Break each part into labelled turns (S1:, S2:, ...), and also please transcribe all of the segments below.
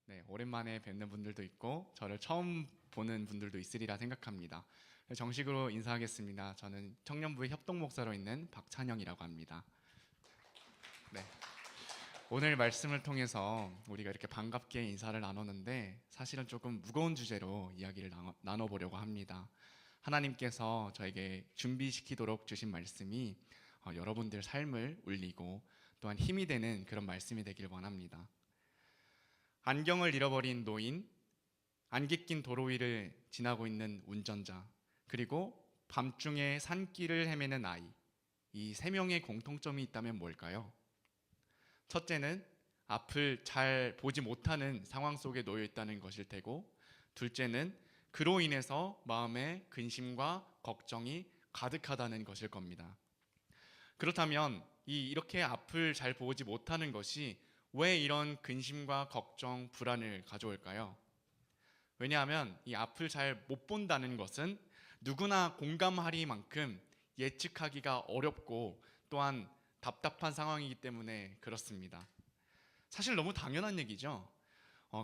S1: 네, 오랜만에 뵙는 분들도 있고 저를 처음 보는 분들도 있으리라 생각합니다. 정식으로 인사하겠습니다. 저는 청년부의 협동목사로 있는 박찬영이라고 합니다. 네, 오늘 말씀을 통해서 우리가 이렇게 반갑게 인사를 나눴는데 사실은 조금 무거운 주제로 이야기를 나눠보려고 합니다. 하나님께서 저에게 준비시키도록 주신 말씀이 여러분들 삶을 울리고 또한 힘이 되는 그런 말씀이 되길 원합니다. 안경을 잃어버린 노인, 안개 낀 도로 위를 지나고 있는 운전자, 그리고 밤중에 산길을 헤매는 아이, 이 세 명의 공통점이 있다면 뭘까요? 첫째는 앞을 잘 보지 못하는 상황 속에 놓여 있다는 것일 테고, 둘째는 그로 인해서 마음에 근심과 걱정이 가득하다는 것일 겁니다. 그렇다면 이렇게 앞을 잘 보지 못하는 것이 왜 이런 근심과 걱정, 불안을 가져올까요? 왜냐하면 이 앞을 잘 못 본다는 것은 누구나 공감하리만큼 예측하기가 어렵고 또한 답답한 상황이기 때문에 그렇습니다. 사실 너무 당연한 얘기죠.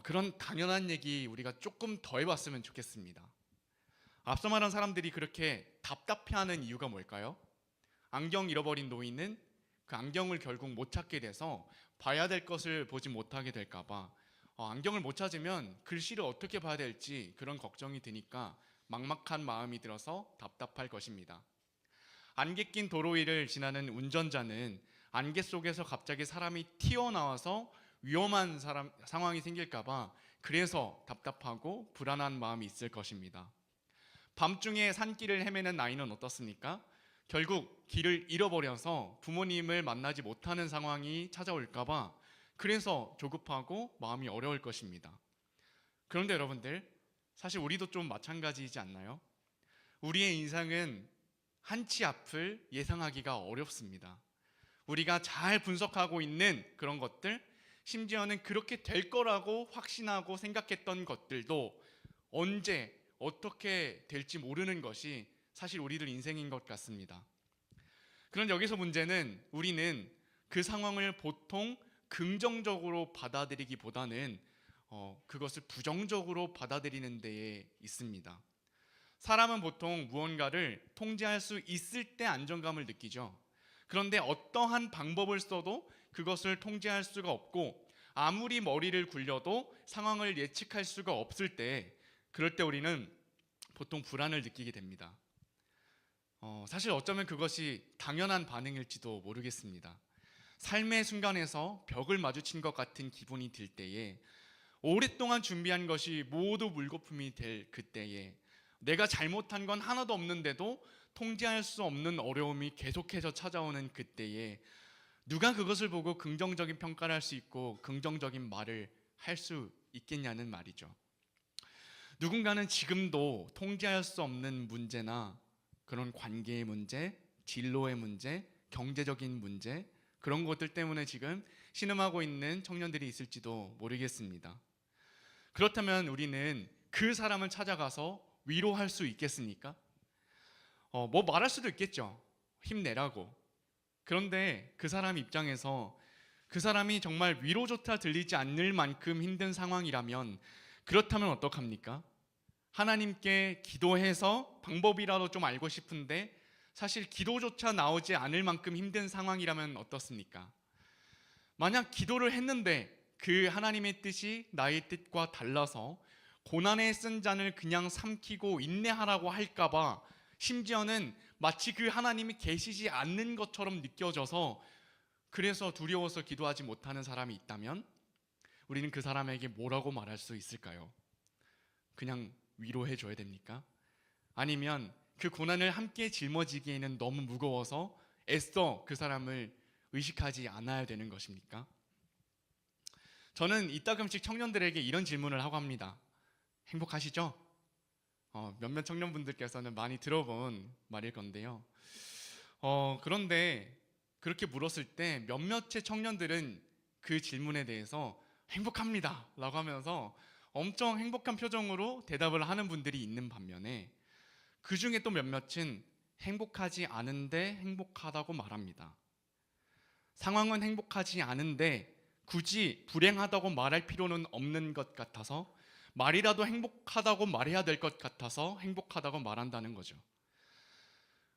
S1: 그런 당연한 얘기 우리가 조금 더 해봤으면 좋겠습니다. 앞서 말한 사람들이 그렇게 답답해하는 이유가 뭘까요? 안경 잃어버린 노인은 그 안경을 결국 못 찾게 돼서 봐야 될 것을 보지 못하게 될까봐 안경을 못 찾으면 글씨를 어떻게 봐야 될지 그런 걱정이 드니까 막막한 마음이 들어서 답답할 것입니다. 안개 낀 도로 위를 지나는 운전자는 안개 속에서 갑자기 사람이 튀어나와서 위험한 상황이 생길까봐 그래서 답답하고 불안한 마음이 있을 것입니다. 밤중에 산길을 헤매는 아이는 어떻습니까? 결국 길을 잃어버려서 부모님을 만나지 못하는 상황이 찾아올까봐 그래서 조급하고 마음이 어려울 것입니다. 그런데 여러분들, 사실 우리도 좀 마찬가지이지 않나요? 우리의 인생은 한치 앞을 예상하기가 어렵습니다. 우리가 잘 분석하고 있는 그런 것들, 심지어는 그렇게 될 거라고 확신하고 생각했던 것들도 언제 어떻게 될지 모르는 것이 사실 우리들 인생인 것 같습니다. 그런데 여기서 문제는 우리는 그 상황을 보통 긍정적으로 받아들이기보다는 그것을 부정적으로 받아들이는 데에 있습니다. 사람은 보통 무언가를 통제할 수 있을 때 안정감을 느끼죠. 그런데 어떠한 방법을 써도 그것을 통제할 수가 없고 아무리 머리를 굴려도 상황을 예측할 수가 없을 때, 그럴 때 우리는 보통 불안을 느끼게 됩니다. 사실 어쩌면 그것이 당연한 반응일지도 모르겠습니다. 삶의 순간에서 벽을 마주친 것 같은 기분이 들 때에, 오랫동안 준비한 것이 모두 물거품이 될 그때에, 내가 잘못한 건 하나도 없는데도 통제할 수 없는 어려움이 계속해서 찾아오는 그때에 누가 그것을 보고 긍정적인 평가를 할 수 있고 긍정적인 말을 할 수 있겠냐는 말이죠. 누군가는 지금도 통제할 수 없는 문제나 그런 관계의 문제, 진로의 문제, 경제적인 문제, 그런 것들 때문에 지금 신음하고 있는 청년들이 있을지도 모르겠습니다. 그렇다면 우리는 그 사람을 찾아가서 위로할 수 있겠습니까? 뭐 말할 수도 있겠죠. 힘내라고. 그런데 그 사람 입장에서 그 사람이 정말 위로조차 들리지 않을 만큼 힘든 상황이라면, 그렇다면 어떡합니까? 하나님께 기도해서 방법이라도 좀 알고 싶은데 사실 기도조차 나오지 않을 만큼 힘든 상황이라면 어떻습니까? 만약 기도를 했는데 그 하나님의 뜻이 나의 뜻과 달라서 고난에 쓴 잔을 그냥 삼키고 인내하라고 할까봐, 심지어는 마치 그 하나님이 계시지 않는 것처럼 느껴져서 그래서 두려워서 기도하지 못하는 사람이 있다면 우리는 그 사람에게 뭐라고 말할 수 있을까요? 그냥 위로해 줘야 됩니까? 아니면 그 고난을 함께 짊어지기에는 너무 무거워서 애써 그 사람을 의식하지 않아야 되는 것입니까? 저는 이따금씩 청년들에게 이런 질문을 하고 합니다. 행복하시죠? 몇몇 청년분들께서는 많이 들어본 말일 건데요. 그런데 그렇게 물었을 때 몇몇의 청년들은 그 질문에 대해서 행복합니다 라고 하면서 엄청 행복한 표정으로 대답을 하는 분들이 있는 반면에, 그 중에 또 몇몇은 행복하지 않은데 행복하다고 말합니다. 상황은 행복하지 않은데 굳이 불행하다고 말할 필요는 없는 것 같아서, 말이라도 행복하다고 말해야 될 것 같아서 행복하다고 말한다는 거죠.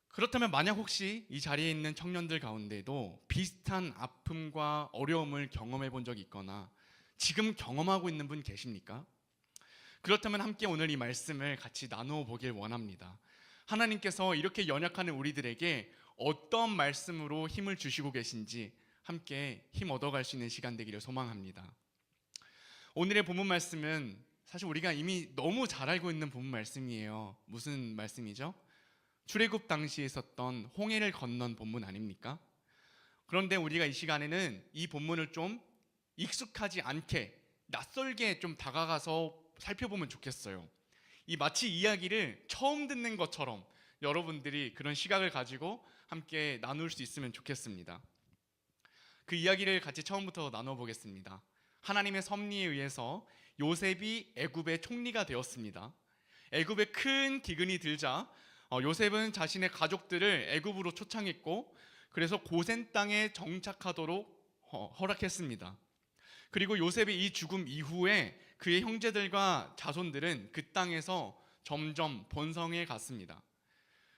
S1: 그렇다면 만약 혹시 이 자리에 있는 청년들 가운데도 비슷한 아픔과 어려움을 경험해 본 적이 있거나 지금 경험하고 있는 분 계십니까? 그렇다면 함께 오늘 이 말씀을 같이 나누어 보길 원합니다. 하나님께서 이렇게 연약하는 우리들에게 어떤 말씀으로 힘을 주시고 계신지 함께 힘 얻어갈 수 있는 시간 되기를 소망합니다. 오늘의 본문 말씀은 사실 우리가 이미 너무 잘 알고 있는 본문 말씀이에요. 무슨 말씀이죠? 출애굽 당시에 있었던 홍해를 건넌 본문 아닙니까? 그런데 우리가 이 시간에는 이 본문을 좀 익숙하지 않게 낯설게 좀 다가가서 살펴보면 좋겠어요. 이 마치 이야기를 처음 듣는 것처럼 여러분들이 그런 시각을 가지고 함께 나눌 수 있으면 좋겠습니다. 그 이야기를 같이 처음부터 나눠보겠습니다. 하나님의 섭리에 의해서 요셉이 애굽의 총리가 되었습니다. 애굽에 큰 기근이 들자 요셉은 자신의 가족들을 애굽으로 초청했고, 그래서 고센 땅에 정착하도록 허락했습니다. 그리고 요셉의 이 죽음 이후에 그의 형제들과 자손들은 그 땅에서 점점 번성해 갔습니다.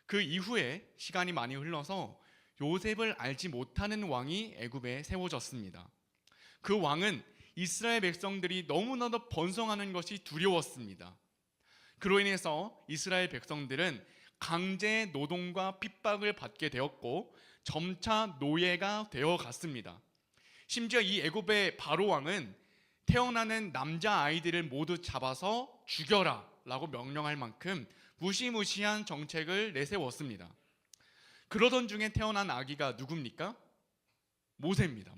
S1: 그 이후에 시간이 많이 흘러서 요셉을 알지 못하는 왕이 애굽에 세워졌습니다. 그 왕은 이스라엘 백성들이 너무나도 번성하는 것이 두려웠습니다. 그로 인해서 이스라엘 백성들은 강제 노동과 핍박을 받게 되었고 점차 노예가 되어 갔습니다. 심지어 이 애굽의 바로 왕은 태어나는 남자 아이들을 모두 잡아서 죽여라 라고 명령할 만큼 무시무시한 정책을 내세웠습니다. 그러던 중에 태어난 아기가 누굽니까? 모세입니다.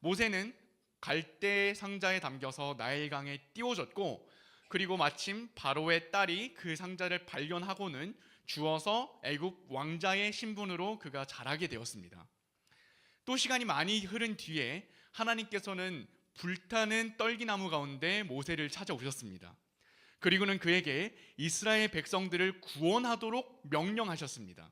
S1: 모세는 갈대 상자에 담겨서 나일강에 띄워졌고, 그리고 마침 바로의 딸이 그 상자를 발견하고는 주어서 애굽 왕자의 신분으로 그가 자라게 되었습니다. 또 시간이 많이 흐른 뒤에 하나님께서는 불타는 떨기나무 가운데 모세를 찾아오셨습니다. 그리고는 그에게 이스라엘 백성들을 구원하도록 명령하셨습니다.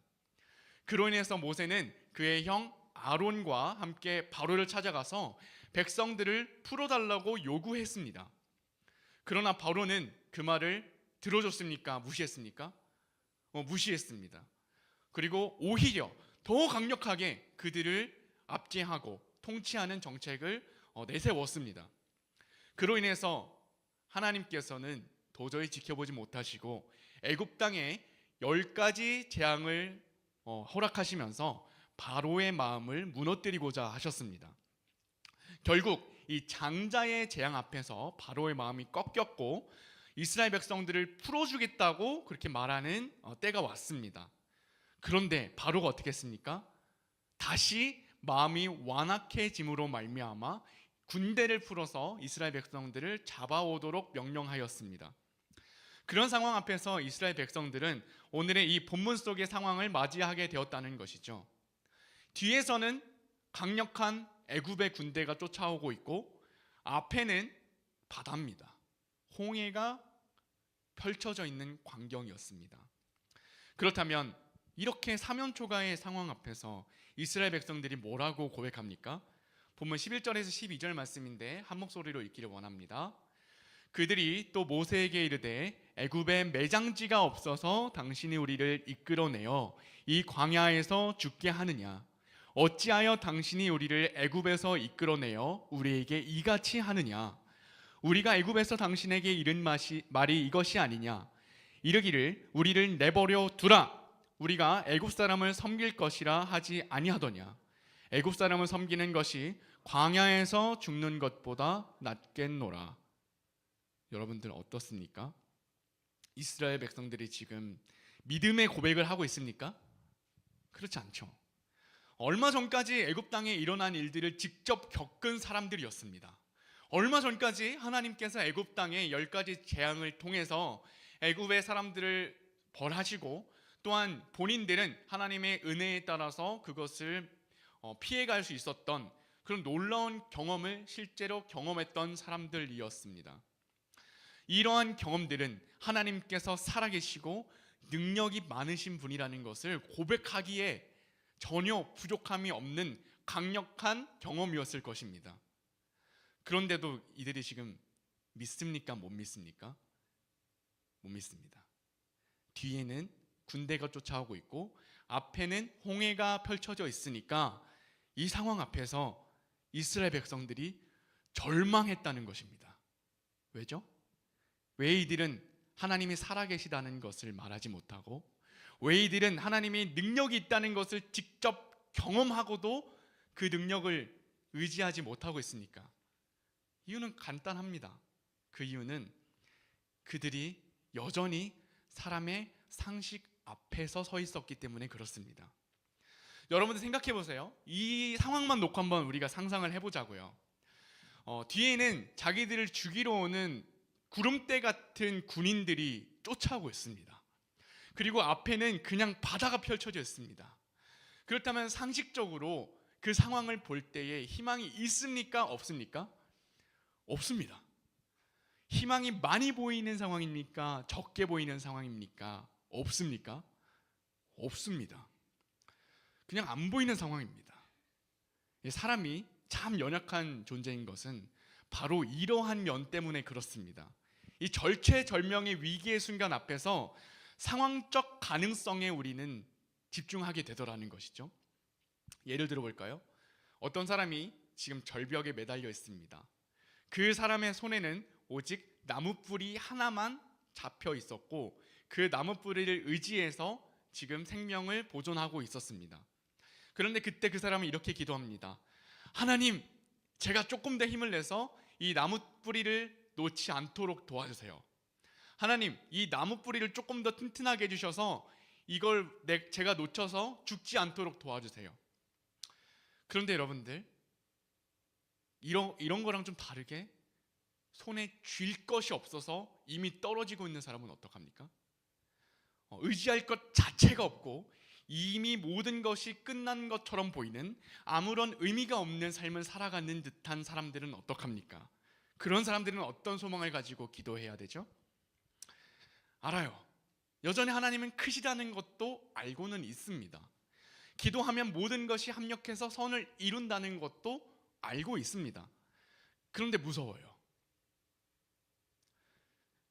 S1: 그로 인해서 모세는 그의 형 아론과 함께 바로를 찾아가서 백성들을 풀어달라고 요구했습니다. 그러나 바로는 그 말을 들어줬습니까? 무시했습니까? 무시했습니다. 그리고 오히려 더 강력하게 그들을 압제하고 통치하는 정책을 내세웠습니다. 그로 인해서 하나님께서는 도저히 지켜보지 못하시고 애굽 땅에 10가지 재앙을 허락하시면서 바로의 마음을 무너뜨리고자 하셨습니다. 결국 이 장자의 재앙 앞에서 바로의 마음이 꺾였고 이스라엘 백성들을 풀어주겠다고 그렇게 말하는 때가 왔습니다. 그런데 바로가 어떻게 했습니까? 다시 마음이 완악해짐으로 말미암아 군대를 풀어서 이스라엘 백성들을 잡아오도록 명령하였습니다. 그런 상황 앞에서 이스라엘 백성들은 오늘의 이 본문 속의 상황을 맞이하게 되었다는 것이죠. 뒤에서는 강력한 애굽의 군대가 쫓아오고 있고 앞에는 바다입니다. 홍해가 펼쳐져 있는 광경이었습니다. 그렇다면 이렇게 사면초가의 상황 앞에서 이스라엘 백성들이 뭐라고 고백합니까? 본문 11절에서 12절 말씀인데 한 목소리로 읽기를 원합니다. 그들이 또 모세에게 이르되 애굽에 매장지가 없어서 당신이 우리를 이끌어내어 이 광야에서 죽게 하느냐? 어찌하여 당신이 우리를 애굽에서 이끌어내어 우리에게 이같이 하느냐? 우리가 애굽에서 당신에게 이른 말이 이것이 아니냐? 이르기를 우리를 내버려 두라. 우리가 애굽 사람을 섬길 것이라 하지 아니하더냐? 애굽 사람을 섬기는 것이 광야에서 죽는 것보다 낫겠노라. 여러분들 어떻습니까? 이스라엘 백성들이 지금 믿음의 고백을 하고 있습니까? 그렇지 않죠. 얼마 전까지 애굽 땅에 일어난 일들을 직접 겪은 사람들이었습니다. 얼마 전까지 하나님께서 애굽 땅에 10가지 재앙을 통해서 애굽의 사람들을 벌하시고 또한 본인들은 하나님의 은혜에 따라서 그것을 피해갈 수 있었던 그런 놀라운 경험을 실제로 경험했던 사람들이었습니다. 이러한 경험들은 하나님께서 살아계시고 능력이 많으신 분이라는 것을 고백하기에 전혀 부족함이 없는 강력한 경험이었을 것입니다. 그런데도 이들이 지금 믿습니까? 못 믿습니까? 못 믿습니다. 뒤에는 군대가 쫓아오고 있고 앞에는 홍해가 펼쳐져 있으니까 이 상황 앞에서 이스라엘 백성들이 절망했다는 것입니다. 왜죠? 왜 이들은 하나님이 살아계시다는 것을 말하지 못하고, 왜 이들은 하나님의 능력이 있다는 것을 직접 경험하고도 그 능력을 의지하지 못하고 있습니까? 이유는 간단합니다. 그 이유는 그들이 여전히 사람의 상식 앞에서 서 있었기 때문에 그렇습니다. 여러분들 생각해 보세요. 이 상황만 놓고 한번 우리가 상상을 해보자고요. 뒤에는 자기들을 죽이러 오는 구름대 같은 군인들이 쫓아오고 있습니다. 그리고 앞에는 그냥 바다가 펼쳐져 있습니다. 그렇다면 상식적으로 그 상황을 볼 때에 희망이 있습니까? 없습니까? 없습니다. 희망이 많이 보이는 상황입니까? 적게 보이는 상황입니까? 없습니까? 없습니다. 그냥 안 보이는 상황입니다. 사람이 참 연약한 존재인 것은 바로 이러한 면 때문에 그렇습니다. 이 절체절명의 위기의 순간 앞에서 상황적 가능성에 우리는 집중하게 되더라는 것이죠. 예를 들어볼까요? 어떤 사람이 지금 절벽에 매달려 있습니다. 그 사람의 손에는 오직 나무뿌리 하나만 잡혀 있었고 그 나무뿌리를 의지해서 지금 생명을 보존하고 있었습니다. 그런데 그때 그 사람은 이렇게 기도합니다. 하나님, 제가 조금 더 힘을 내서 이 나무뿌리를 놓지 않도록 도와주세요. 하나님, 이 나무뿌리를 조금 더 튼튼하게 해주셔서 이걸 제가 놓쳐서 죽지 않도록 도와주세요. 그런데 여러분들, 이런 거랑 좀 다르게 손에 쥘 것이 없어서 이미 떨어지고 있는 사람은 어떡합니까? 의지할 것 자체가 없고 이미 모든 것이 끝난 것처럼 보이는 아무런 의미가 없는 삶을 살아가는 듯한 사람들은 어떡합니까? 그런 사람들은 어떤 소망을 가지고 기도해야 되죠? 알아요. 여전히 하나님은 크시다는 것도 알고는 있습니다. 기도하면 모든 것이 합력해서 선을 이룬다는 것도 알고 있습니다. 그런데 무서워요.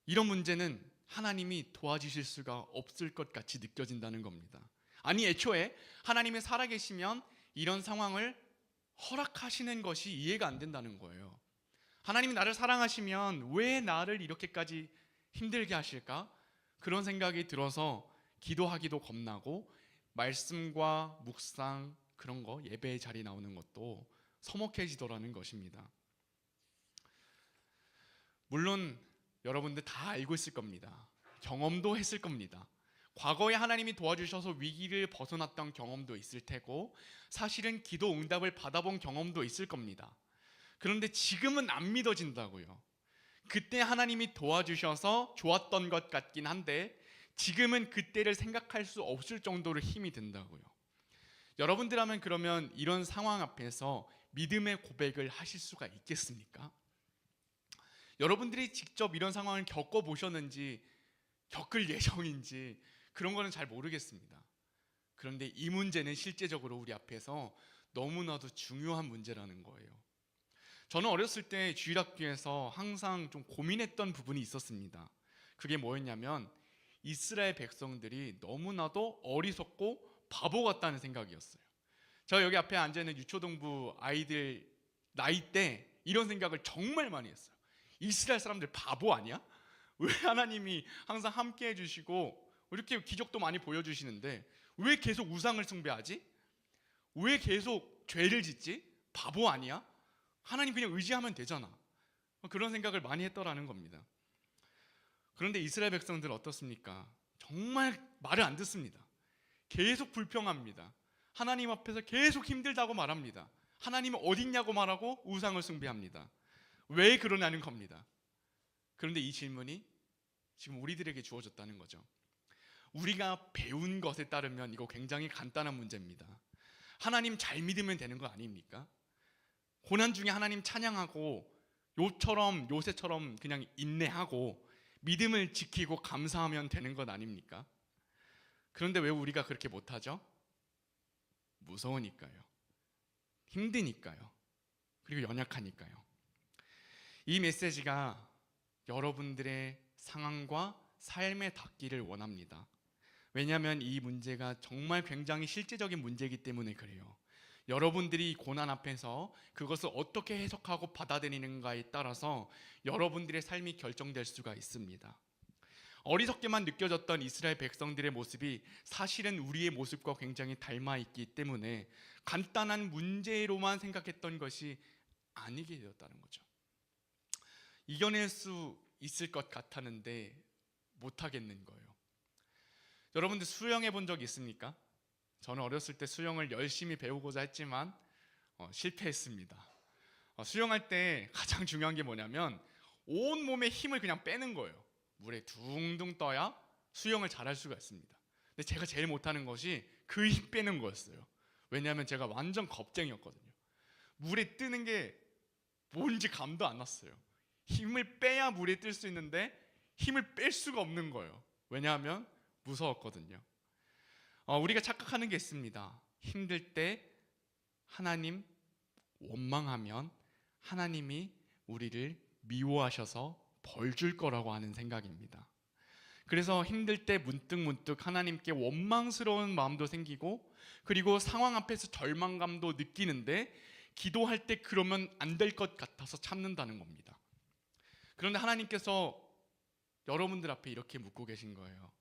S1: 이런 문제는 하나님이 도와주실 수가 없을 것 같이 느껴진다는 겁니다. 아니, 애초에 하나님이 살아계시면 이런 상황을 허락하시는 것이 이해가 안 된다는 거예요. 하나님이 나를 사랑하시면 왜 나를 이렇게까지 힘들게 하실까? 그런 생각이 들어서 기도하기도 겁나고 말씀과 묵상 그런 거 예배의 자리에 나오는 것도 서먹해지더라는 것입니다. 물론 여러분들 다 알고 있을 겁니다. 경험도 했을 겁니다. 과거에 하나님이 도와주셔서 위기를 벗어났던 경험도 있을 테고 사실은 기도 응답을 받아본 경험도 있을 겁니다. 그런데 지금은 안 믿어진다고요. 그때 하나님이 도와주셔서 좋았던 것 같긴 한데 지금은 그때를 생각할 수 없을 정도로 힘이 든다고요. 여러분들하면 그러면 이런 상황 앞에서 믿음의 고백을 하실 수가 있겠습니까? 여러분들이 직접 이런 상황을 겪어보셨는지 겪을 예정인지 그런 거는 잘 모르겠습니다. 그런데 이 문제는 실제적으로 우리 앞에서 너무나도 중요한 문제라는 거예요. 저는 어렸을 때 주일학교에서 항상 좀 고민했던 부분이 있었습니다. 그게 뭐였냐면 이스라엘 백성들이 너무나도 어리석고 바보 같다는 생각이었어요. 저 여기 앞에 앉아있는 유초동부 아이들 나이 때 이런 생각을 정말 많이 했어요. 이스라엘 사람들 바보 아니야? 왜 하나님이 항상 함께 해주시고 이렇게 기적도 많이 보여주시는데 왜 계속 우상을 숭배하지? 왜 계속 죄를 짓지? 바보 아니야? 하나님 그냥 의지하면 되잖아. 그런 생각을 많이 했더라는 겁니다. 그런데 이스라엘 백성들 어떻습니까? 정말 말을 안 듣습니다. 계속 불평합니다. 하나님 앞에서 계속 힘들다고 말합니다. 하나님은 어딨냐고 말하고 우상을 숭배합니다. 왜 그러냐는 겁니다. 그런데 이 질문이 지금 우리들에게 주어졌다는 거죠. 우리가 배운 것에 따르면 이거 굉장히 간단한 문제입니다. 하나님 잘 믿으면 되는 거 아닙니까? 고난 중에 하나님 찬양하고 요새처럼 그냥 인내하고 믿음을 지키고 감사하면 되는 것 아닙니까? 그런데 왜 우리가 그렇게 못하죠? 무서우니까요. 힘드니까요. 그리고 연약하니까요. 이 메시지가 여러분들의 상황과 삶에 닿기를 원합니다. 왜냐하면 이 문제가 정말 굉장히 실제적인 문제이기 때문에 그래요. 여러분들이 고난 앞에서 그것을 어떻게 해석하고 받아들이는가에 따라서 여러분들의 삶이 결정될 수가 있습니다. 어리석게만 느껴졌던 이스라엘 백성들의 모습이 사실은 우리의 모습과 굉장히 닮아 있기 때문에 간단한 문제로만 생각했던 것이 아니게 되었다는 거죠. 이겨낼 수 있을 것 같았는데 못하겠는 거예요. 여러분들 수영해 본 적 있습니까? 저는 어렸을 때 수영을 열심히 배우고자 했지만 실패했습니다. 수영할 때 가장 중요한 게 뭐냐면 온 몸의 힘을 그냥 빼는 거예요. 물에 둥둥 떠야 수영을 잘할 수가 있습니다. 근데 제가 제일 못하는 것이 그 힘 빼는 거였어요. 왜냐하면 제가 완전 겁쟁이였거든요. 물에 뜨는 게 뭔지 감도 안 났어요. 힘을 빼야 물에 뜰 수 있는데 힘을 뺄 수가 없는 거예요. 왜냐하면 무서웠거든요. 우리가 착각하는 게 있습니다. 힘들 때 하나님 원망하면 하나님이 우리를 미워하셔서 벌 줄 거라고 하는 생각입니다. 그래서 힘들 때 문득 하나님께 원망스러운 마음도 생기고, 그리고 상황 앞에서 절망감도 느끼는데 기도할 때 그러면 안 될 것 같아서 참는다는 겁니다. 그런데 하나님께서 여러분들 앞에 이렇게 묻고 계신 거예요.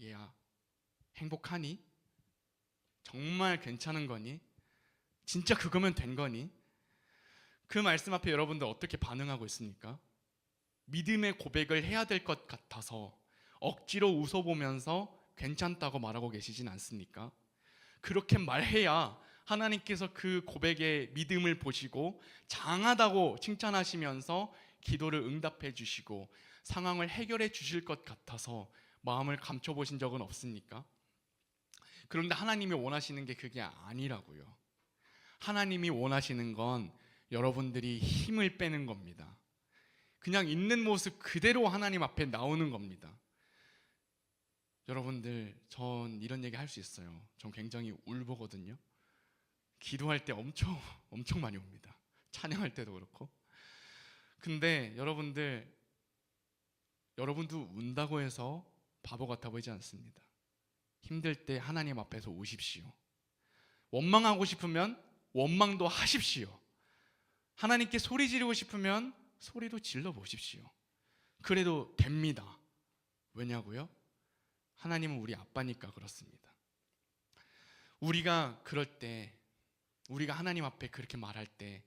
S1: 얘야, 행복하니? 정말 괜찮은 거니? 진짜 그거면 된 거니? 그 말씀 앞에 여러분들 어떻게 반응하고 있습니까? 믿음의 고백을 해야 될 것 같아서 억지로 웃어보면서 괜찮다고 말하고 계시진 않습니까? 그렇게 말해야 하나님께서 그 고백의 믿음을 보시고 장하다고 칭찬하시면서 기도를 응답해 주시고 상황을 해결해 주실 것 같아서 마음을 감춰보신 적은 없습니까? 그런데 하나님이 원하시는 게 그게 아니라고요. 하나님이 원하시는 건 여러분들이 힘을 빼는 겁니다. 그냥 있는 모습 그대로 하나님 앞에 나오는 겁니다. 여러분들, 전 이런 얘기 할 수 있어요. 전 굉장히 울보거든요. 기도할 때 엄청 많이 옵니다. 찬양할 때도 그렇고. 근데 여러분도 운다고 해서 바보 같아 보이지 않습니다. 힘들 때 하나님 앞에서 우십시오. 원망하고 싶으면 원망도 하십시오. 하나님께 소리 지르고 싶으면 소리도 질러 보십시오. 그래도 됩니다. 왜냐고요? 하나님은 우리 아빠니까 그렇습니다. 우리가 그럴 때, 우리가 하나님 앞에 그렇게 말할 때,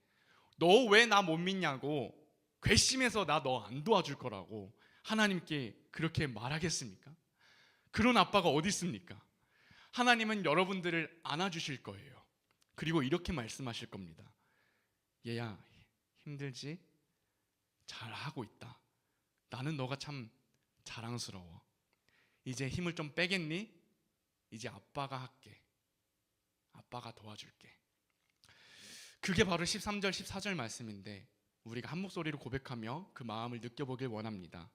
S1: 너 왜 나 못 믿냐고 괘씸해서 나 너 안 도와줄 거라고 하나님께 그렇게 말하겠습니까? 그런 아빠가 어디 있습니까? 하나님은 여러분들을 안아주실 거예요. 그리고 이렇게 말씀하실 겁니다. 얘야, 힘들지? 잘하고 있다. 나는 너가 참 자랑스러워. 이제 힘을 좀 빼겠니? 이제 아빠가 할게. 아빠가 도와줄게. 그게 바로 13절 14절 말씀인데 우리가 한 목소리로 고백하며 그 마음을 느껴보길 원합니다.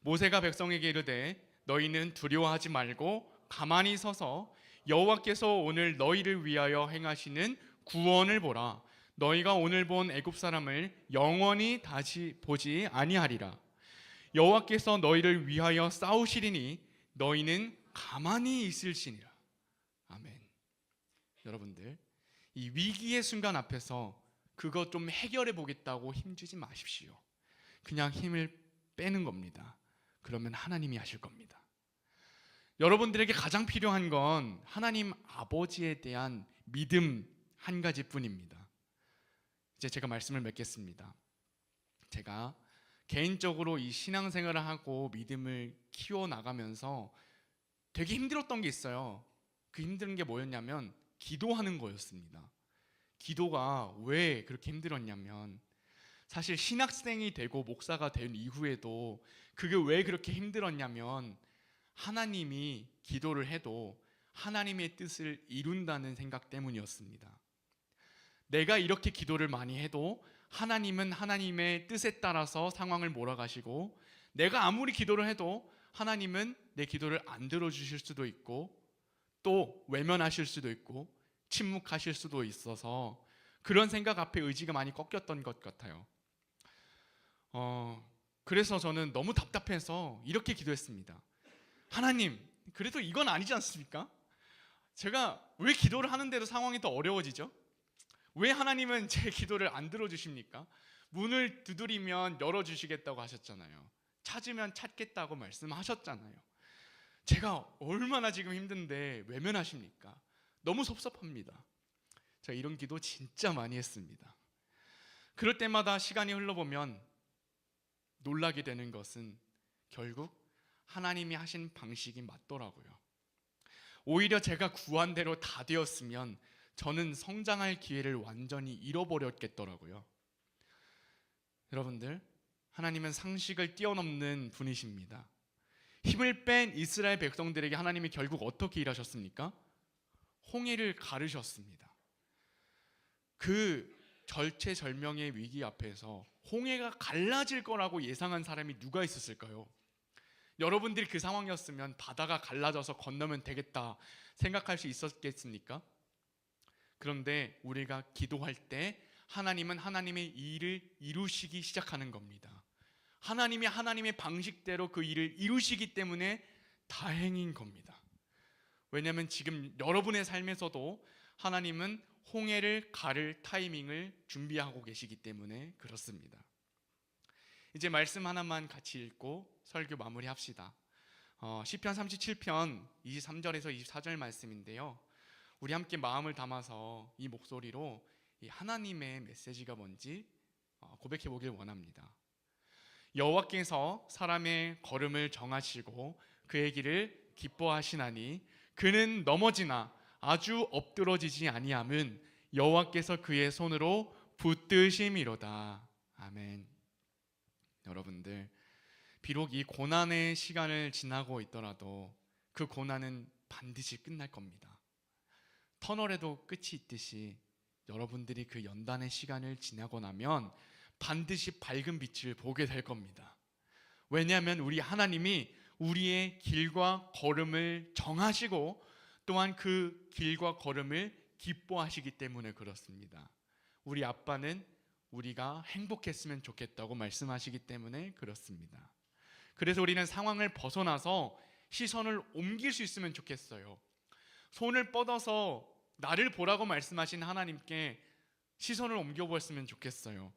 S1: 모세가 백성에게 이르되 너희는 두려워하지 말고 가만히 서서 여호와께서 오늘 너희를 위하여 행하시는 구원을 보라. 너희가 오늘 본 애굽 사람을 영원히 다시 보지 아니하리라. 여호와께서 너희를 위하여 싸우시리니 너희는 가만히 있을지니라. 아멘. 여러분들, 이 위기의 순간 앞에서 그거 좀 해결해 보겠다고 힘주지 마십시오. 그냥 힘을 빼는 겁니다. 그러면 하나님이 하실 겁니다. 여러분들에게 가장 필요한 건 하나님 아버지에 대한 믿음 한 가지뿐입니다. 이제 제가 말씀을 맺겠습니다. 제가 개인적으로 이 신앙생활을 하고 믿음을 키워나가면서 되게 힘들었던 게 있어요. 그 힘든 게 뭐였냐면 기도하는 거였습니다. 기도가 왜 그렇게 힘들었냐면 사실 신학생이 되고 목사가 된 이후에도 그게 왜 그렇게 힘들었냐면 하나님이 기도를 해도 하나님의 뜻을 이룬다는 생각 때문이었습니다. 내가 이렇게 기도를 많이 해도 하나님은 하나님의 뜻에 따라서 상황을 몰아가시고 내가 아무리 기도를 해도 하나님은 내 기도를 안 들어주실 수도 있고 또 외면하실 수도 있고 침묵하실 수도 있어서 그런 생각 앞에 의지가 많이 꺾였던 것 같아요. 그래서 저는 너무 답답해서 이렇게 기도했습니다. 하나님, 그래도 이건 아니지 않습니까? 제가 왜 기도를 하는데도 상황이 더 어려워지죠? 왜 하나님은 제 기도를 안 들어주십니까? 문을 두드리면 열어주시겠다고 하셨잖아요. 찾으면 찾겠다고 말씀하셨잖아요. 제가 얼마나 지금 힘든데 외면하십니까? 너무 섭섭합니다. 제가 이런 기도 진짜 많이 했습니다. 그럴 때마다 시간이 흘러보면 놀라게 되는 것은 결국 하나님이 하신 방식이 맞더라고요. 오히려 제가 구한 대로 다 되었으면 저는 성장할 기회를 완전히 잃어버렸겠더라고요. 여러분들, 하나님은 상식을 뛰어넘는 분이십니다. 힘을 뺀 이스라엘 백성들에게 하나님이 결국 어떻게 일하셨습니까? 홍해를 가르셨습니다. 그 절체절명의 위기 앞에서 홍해가 갈라질 거라고 예상한 사람이 누가 있었을까요? 여러분들이 그 상황이었으면 바다가 갈라져서 건너면 되겠다 생각할 수 있었겠습니까? 그런데 우리가 기도할 때 하나님은 하나님의 일을 이루시기 시작하는 겁니다. 하나님이 하나님의 방식대로 그 일을 이루시기 때문에 다행인 겁니다. 왜냐하면 지금 여러분의 삶에서도 하나님은 홍해를 가를 타이밍을 준비하고 계시기 때문에 그렇습니다. 이제 말씀 하나만 같이 읽고 설교 마무리합시다. 시편 37편 23절에서 24절 말씀인데요. 우리 함께 마음을 담아서 이 목소리로 이 하나님의 메시지가 뭔지 고백해 보길 원합니다. 여호와께서 사람의 걸음을 정하시고 그의 길을 기뻐하시나니 그는 넘어지나 아주 엎드러지지 아니함은 여호와께서 그의 손으로 붙드심이로다. 아멘. 여러분들, 비록 이 고난의 시간을 지나고 있더라도 그 고난은 반드시 끝날 겁니다. 터널에도 끝이 있듯이 여러분들이 그 연단의 시간을 지나고 나면 반드시 밝은 빛을 보게 될 겁니다. 왜냐하면 우리 하나님이 우리의 길과 걸음을 정하시고 또한 그 길과 걸음을 기뻐하시기 때문에 그렇습니다. 우리 아빠는 우리가 행복했으면 좋겠다고 말씀하시기 때문에 그렇습니다. 그래서 우리는 상황을 벗어나서 시선을 옮길 수 있으면 좋겠어요. 손을 뻗어서 나를 보라고 말씀하신 하나님께 시선을 옮겨보았으면 좋겠어요.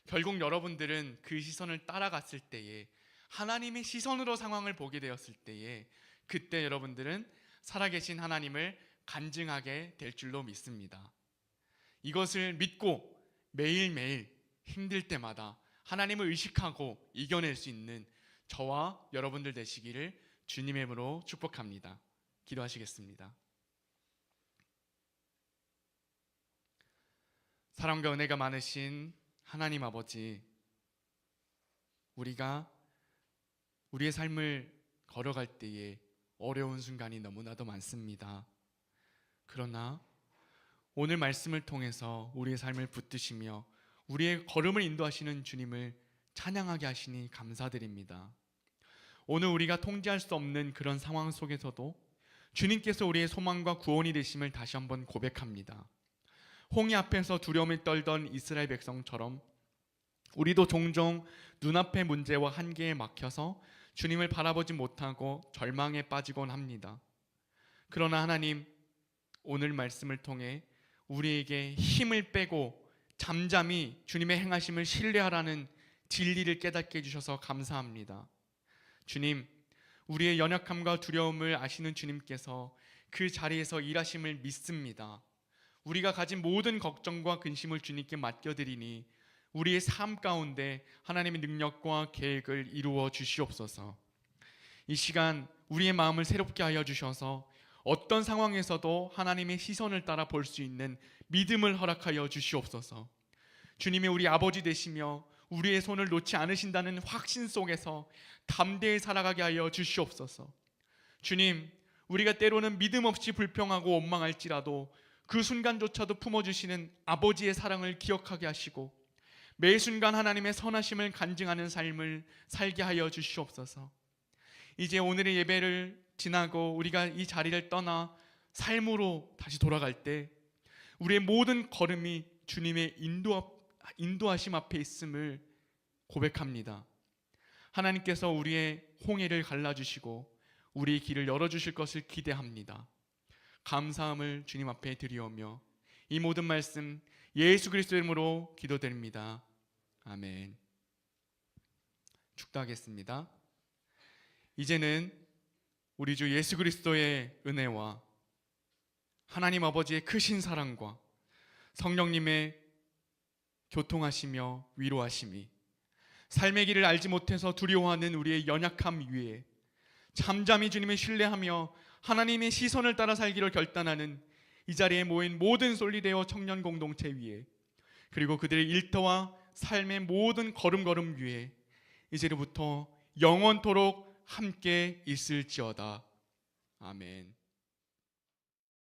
S1: 결국 여러분들은 그 시선을 따라갔을 때에, 하나님의 시선으로 상황을 보게 되었을 때에, 그때 여러분들은 살아계신 하나님을 간증하게 될 줄로 믿습니다. 이것을 믿고 매일매일 힘들 때마다 하나님을 의식하고 이겨낼 수 있는 저와 여러분들 되시기를 주님의 이름으로 축복합니다. 기도하시겠습니다. 사랑과 은혜가 많으신 하나님 아버지, 우리가 우리의 삶을 걸어갈 때에 어려운 순간이 너무나도 많습니다. 그러나 오늘 말씀을 통해서 우리의 삶을 붙드시며 우리의 걸음을 인도하시는 주님을 찬양하게 하시니 감사드립니다. 오늘 우리가 통제할 수 없는 그런 상황 속에서도 주님께서 우리의 소망과 구원이 되심을 다시 한번 고백합니다. 홍해 앞에서 두려움을 떨던 이스라엘 백성처럼 우리도 종종 눈앞의 문제와 한계에 막혀서 주님을 바라보지 못하고 절망에 빠지곤 합니다. 그러나 하나님, 오늘 말씀을 통해 우리에게 힘을 빼고 잠잠히 주님의 행하심을 신뢰하라는 진리를 깨닫게 해주셔서 감사합니다. 주님, 우리의 연약함과 두려움을 아시는 주님께서 그 자리에서 일하심을 믿습니다. 우리가 가진 모든 걱정과 근심을 주님께 맡겨드리니 우리의 삶 가운데 하나님의 능력과 계획을 이루어 주시옵소서. 이 시간 우리의 마음을 새롭게 하여 주셔서 어떤 상황에서도 하나님의 시선을 따라 볼 수 있는 믿음을 허락하여 주시옵소서. 주님이 우리 아버지 되시며 우리의 손을 놓지 않으신다는 확신 속에서 담대히 살아가게 하여 주시옵소서. 주님, 우리가 때로는 믿음 없이 불평하고 원망할지라도 그 순간조차도 품어주시는 아버지의 사랑을 기억하게 하시고 매 순간 하나님의 선하심을 간증하는 삶을 살게 하여 주시옵소서. 이제 오늘의 예배를 지나고 우리가 이 자리를 떠나 삶으로 다시 돌아갈 때 우리의 모든 걸음이 주님의 인도하심 앞에 있음을 고백합니다. 하나님께서 우리의 홍해를 갈라주시고 우리의 길을 열어주실 것을 기대합니다. 감사함을 주님 앞에 드리오며 이 모든 말씀 예수 그리스도의 이름으로 기도드립니다. 아멘. 축도하겠습니다. 이제는 우리 주 예수 그리스도의 은혜와 하나님 아버지의 크신 사랑과 성령님의 교통하시며 위로하심이 삶의 길을 알지 못해서 두려워하는 우리의 연약함 위에 잠잠히 주님을 신뢰하며 하나님의 시선을 따라 살기를 결단하는 이 자리에 모인 모든 솔리데오 청년 공동체 위에, 그리고 그들의 일터와 삶의 모든 걸음걸음 위에 이제로부터 영원토록 함께 있을지어다. 아멘.